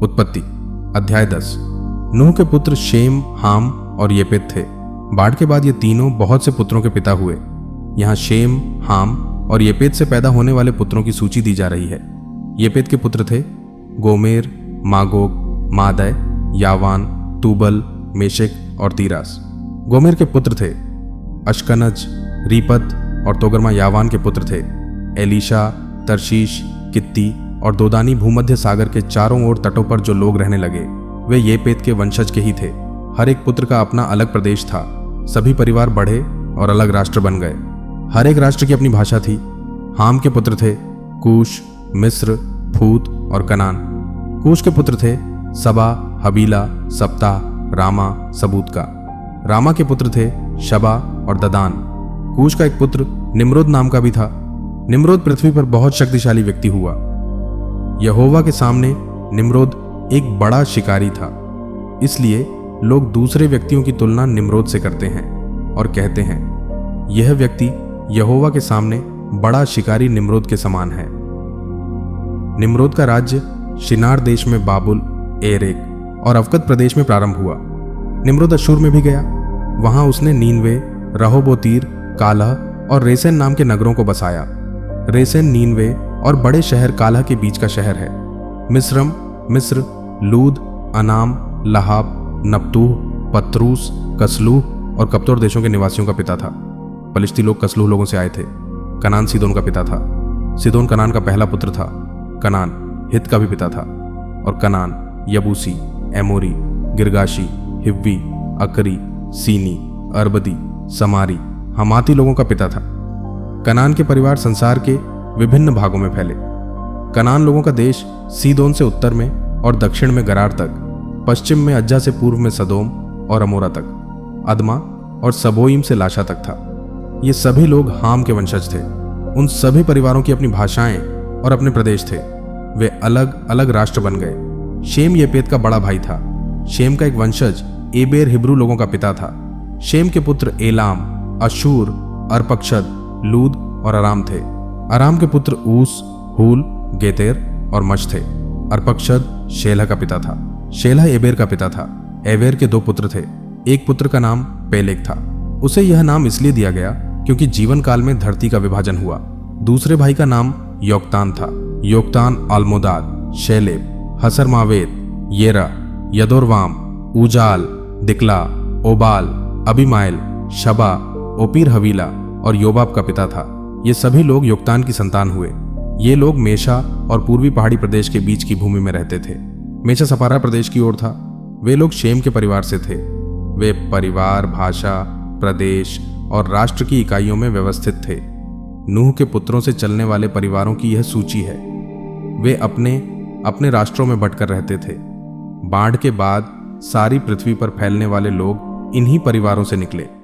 उत्पत्ति अध्याय 10। नूह के पुत्र शेम, हाम और येपेत थे। बाढ़ के बाद ये तीनों बहुत से पुत्रों के पिता हुए। यहाँ शेम, हाम और येपेत से पैदा होने वाले पुत्रों की सूची दी जा रही है। येपेत के पुत्र थे गोमेर, मागोग, मादै, यावान, तूबल, मेशेक और तीरास। गोमेर के पुत्र थे अश्कनज, रीपत और तोगरमा। यावान के पुत्र थे एलीशा, तरशीश, कित्ती और दोदानी। भूमध्य सागर के चारों ओर तटों पर जो लोग रहने लगे वे येपेत के वंशज के ही थे। हर एक पुत्र का अपना अलग प्रदेश था। सभी परिवार बढ़े और अलग राष्ट्र बन गए। हर एक राष्ट्र की अपनी भाषा थी। हाम के पुत्र थे कूश, मिस्र, फूत और कनान। कूश के पुत्र थे सबा, हबीला, सप्ताह, रामा, सबूत का। रामा के पुत्र थे शबा और ददान। कूश का एक पुत्र निम्रोद नाम का भी था। निम्रोद पृथ्वी पर बहुत शक्तिशाली व्यक्ति हुआ। यहोवा के सामने निम्रोद एक बड़ा शिकारी था। इसलिए लोग दूसरे व्यक्तियों की तुलना निम्रोद से करते हैं और कहते हैं, यह व्यक्ति यहोवा के सामने बड़ा शिकारी निम्रोद के समान है। निम्रोद का राज्य शिनार देश में बाबुल, एरेक और अवकत प्रदेश में प्रारंभ हुआ। निम्रोद अशूर में भी गया। वहां उसने नीनवे, रहोबोतीर, कालह और रेसेन नाम के नगरों को बसाया। रेसेन नीनवे और बड़े शहर कालह के बीच का शहर है। मिस्रम, मिस्र, लूद, अनाम, लहाब, नप्तूह, पत्रूस, कसलूह और कप्तोर देशों के निवासियों का पिता था। पलिश्ती लोग कसलूह लोगों से आए थे। कनान सीदोन का पिता था। सीदोन कनान का पहला पुत्र था। कनान हित का भी पिता था। और कनान यबूसी, एमोरी, गिरगाशी, हिव्वी, अकरी, सीनी, अरबदी, समारी, हमाती लोगों का पिता था। कनान के परिवार संसार के विभिन्न भागों में फैले। कनान लोगों का देश सीदोन से उत्तर में और दक्षिण में गरार तक, पश्चिम में अज्जा से पूर्व में सदोम और अमोरा तक, अदमा और सबोइम से लाशा तक था। ये सभी लोग हाम के वंशज थे। उन सभी परिवारों की अपनी भाषाएं और अपने प्रदेश थे। वे अलग अलग राष्ट्र बन गए। शेम येपेत का बड़ा भाई था। शेम का एक वंशज एबेर हिब्रू लोगों का पिता था। शेम के पुत्र एलाम, अशूर, अर्पक्षद, लूद और अराम थे। अराम के पुत्र ऊस, हूल, गेतेर और मश थे। अर्पक्षद शेलह का पिता था। शेलह एबेर का पिता था। एबेर के दो पुत्र थे। एक पुत्र का नाम पेलेग था। उसे यह नाम इसलिए दिया गया क्योंकि जीवन काल में धरती का विभाजन हुआ। दूसरे भाई का नाम योक्तान था। योक्तान अल्मोदाद, शेलेब, हसरमावेत, येरा, यदोरवाम, ऊजाल, दिकला, ओबाल, अबीमाइल, शबा, ओपीर हवीला और योबाब का पिता था। ये सभी लोग योक्तान की संतान हुए। ये लोग मेशा और पूर्वी पहाड़ी प्रदेश के बीच की भूमि में रहते थे। मेशा सपारा प्रदेश की ओर था। वे लोग शेम के परिवार से थे। वे परिवार, भाषा, प्रदेश और राष्ट्र की इकाइयों में व्यवस्थित थे। नूह के पुत्रों से चलने वाले परिवारों की यह सूची है। वे अपने अपने राष्ट्रों में बंटकर रहते थे। बाढ़ के बाद सारी पृथ्वी पर फैलने वाले लोग इन्हीं परिवारों से निकले।